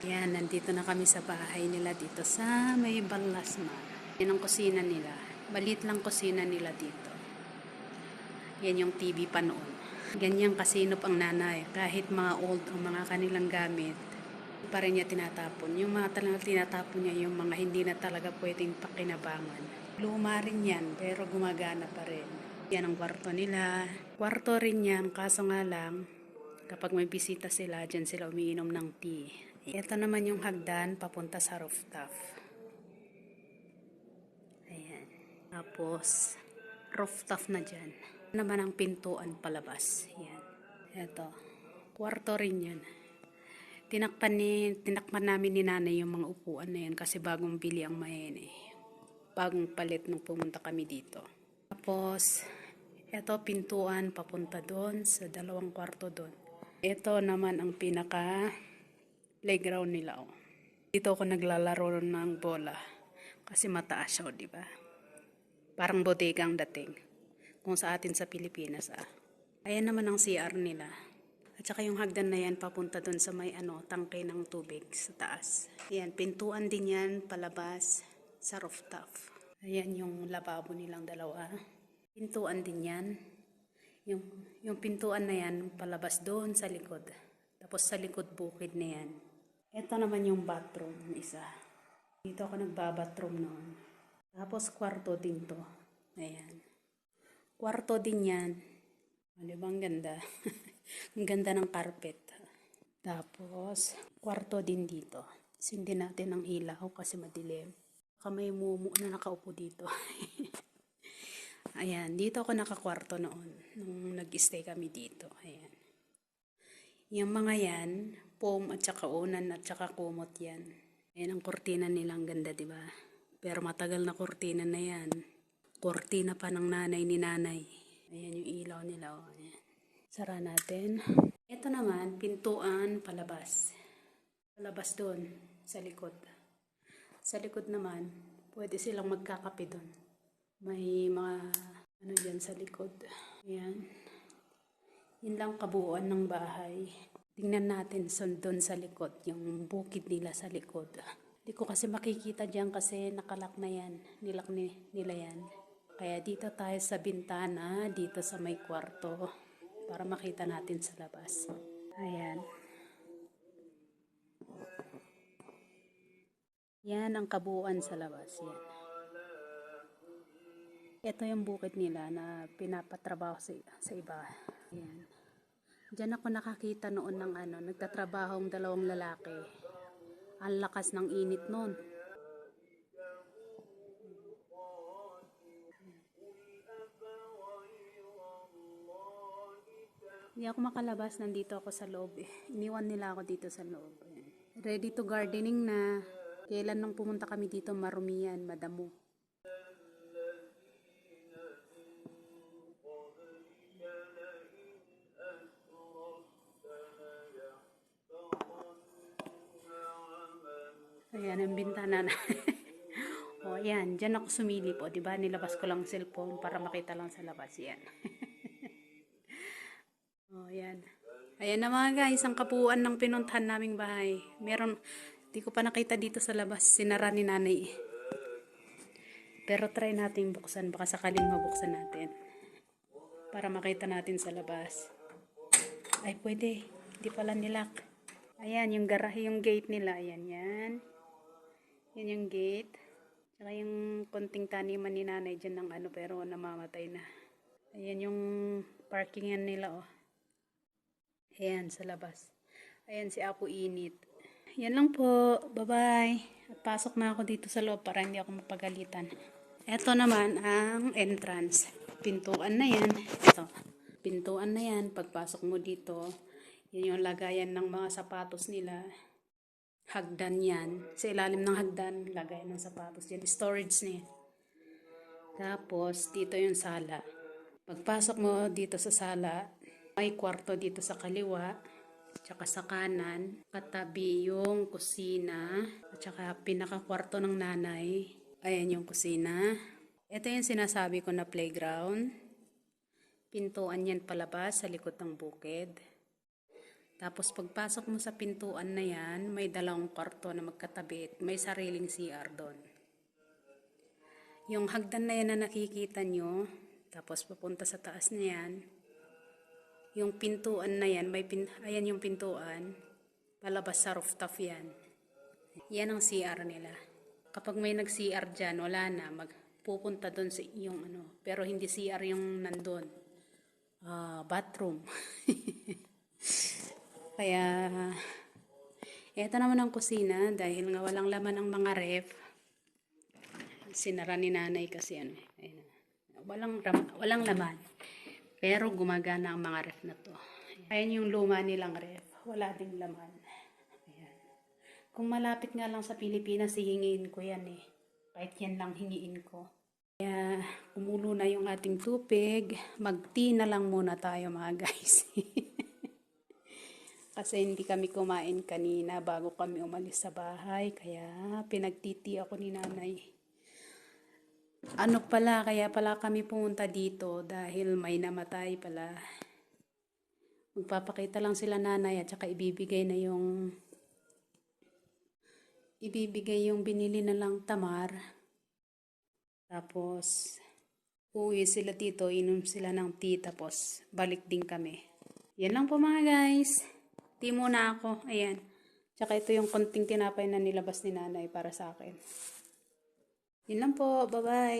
Ayan, nandito na kami sa bahay nila dito sa may Balasma. Yan ang kusina nila. Maliit lang kusina nila dito. Yan yung TV pa noon. Ganyan kasinop ang nanay. Kahit mga old ang mga kanilang gamit, pa rin niya tinatapon. Yung mga talagang tinatapon niya, yung mga hindi na talaga pwedeng pakinabangan. Luma rin yan, pero gumagana pa rin. Yan ang kwarto nila. Kwarto rin yan, kaso nga lang, kapag may bisita sila, dyan sila umiinom ng tea. Ito naman yung hagdan papunta sa rooftop. Ayan. Tapos, rooftop na dyan. Naman ang pintuan palabas. Ayan. Ito. Kwarto rin yan. Tinakpan namin ni nanay yung mga upuan na yan kasi bagong bili ang mayan eh. Bagong palit nung pumunta kami dito. Tapos, ito pintuan papunta doon sa dalawang kwarto doon. Ito naman ang pinaka playground nila. Oh. Dito ako naglalaro ng bola kasi mataas siya, di ba? Parang bodega ang dating. Kung sa atin sa Pilipinas Ayan naman ang CR nila. At saka yung hagdan na yan papunta doon sa may tangke ng tubig sa taas. Ayan, pintuan din yan palabas sa rooftop. Ayan yung lababo nilang dalawa. Pintuan din yan. Yung pintuan na yan palabas doon sa likod. Tapos sa likod bukid na yan. Ito naman yung bathroom isa. Dito ako nagbabathroom noon. Tapos kwarto din to. Ayan. Kwarto din yan. Di ba ang ganda? Ang ganda ng carpet. Tapos, kwarto din dito. Sindin natin ang ilaw kasi madilim. Baka may mumu na nakaupo dito. Ayan, dito ako nakakwarto noon. Nung nag-stay kami dito. Ayan. Yung mga yan, foam at saka unan at saka kumot yan. Ayan ang kortina nilang ganda, di ba? Pero matagal na kortina na yan. Kortina pa ng nanay ni nanay. Ayan yung ilaw nila. Oh. Ayan. Sara natin. Ito naman, pintuan palabas. Palabas doon, sa likod. Sa likod naman, pwede silang magkakape doon. May mga, dyan sa likod. Ayan. Yun lang kabuuan ng bahay. Tingnan natin doon sa likod, yung bukid nila sa likod. Hindi ko kasi makikita dyan kasi nakalak na yan. Nilak nila yan. Kaya dito tayo sa bintana, dito sa may kwarto. Para makita natin sa labas. Ayan. Yan ang kabuuan sa labas. Yan. Ito yung bukid nila na pinapatrabaho sa iba. Ayan. Diyan ako nakakita noon ng nagtatrabaho ang dalawang lalaki. Ang lakas ng init noon. Hindi ako makalabas, nandito ako sa loob eh. Iniwan nila ako dito sa loob. Ready to gardening na. Kailan nung pumunta kami dito, marumi yan, madamo. Ayan ang bintana na. O yan, dyan ako sumilip. O diba, nilabas ko lang cellphone para makita lang sa labas. Yan. O yan. Ayan na mga guys, ang kapuuan ng pinuntahan naming bahay. Meron, di ko pa nakita dito sa labas. Sinara ni nanay. Pero try natin buksan. Baka sakaling mabuksan natin. Para makita natin sa labas. Ay pwede. Hindi pala nilak. Ayan, yung garahe, yung gate nila. Ayan, yan. Yan yung gate. Saka yung konting taniman ni nanay dyan ng pero namamatay na. Ayan yung parkingan nila oh. Ayan sa labas. Ayan si Apo init. Yan lang po. Bye-bye. At pasok na ako dito sa loob para hindi ako mapagalitan. Ito naman ang entrance. Pintuan na yan. Ito. Pintuan na yan. Pagpasok mo dito, yan yung lagayan ng mga sapatos nila. Hagdan yan. Sa ilalim ng hagdan, lagayan ng sapatos. Yan, storage niya. Tapos, dito yung sala. Pagpasok mo dito sa sala, may kwarto dito sa kaliwa, tsaka sa kanan, katabi yung kusina, at tsaka pinakakwarto ng nanay. Ayan yung kusina. Ito yung sinasabi ko na playground. Pintuan yan palabas sa likod ng bukid. Tapos pagpasok mo sa pintuan na yan, may dalawang kwarto na magkatabi. May sariling CR doon. Yung hagdan na yan na nakikita nyo, tapos papunta sa taas na yan, yung pintuan na yan, ayan yung pintuan, palabas sa rooftop yan. Yan ang CR nila. Kapag may nag-CR dyan, wala na, pupunta doon sa yung ano, pero hindi CR yung nandun. Bathroom. Kaya, eto naman ang kusina, dahil nga walang laman ang mga ref. Sinara ni nanay kasi ano, ayun, walang laman. Pero gumagana ang mga ref na to. Ayan yung luma nilang ref, wala ding laman. Ayan. Kung malapit nga lang sa Pilipinas, hihingiin ko yan eh. Kahit yan lang hingiin ko. Kaya, kumulo na yung ating tubig. Mag-tea na lang muna tayo mga guys. Kasi hindi kami kumain kanina bago kami umalis sa bahay. Kaya pinagtiti ako ni nanay. Kaya pala kami pumunta dito dahil may namatay pala. Magpapakita lang sila nanay at saka ibibigay yung binili na lang tamar. Tapos uwi sila dito, inom sila ng tea, tapos balik din kami. Yan lang po mga guys. Tea muna ako. Ayan. Tsaka ito yung konting tinapay na nilabas ni nanay para sa akin. Yun lang po. Bye-bye.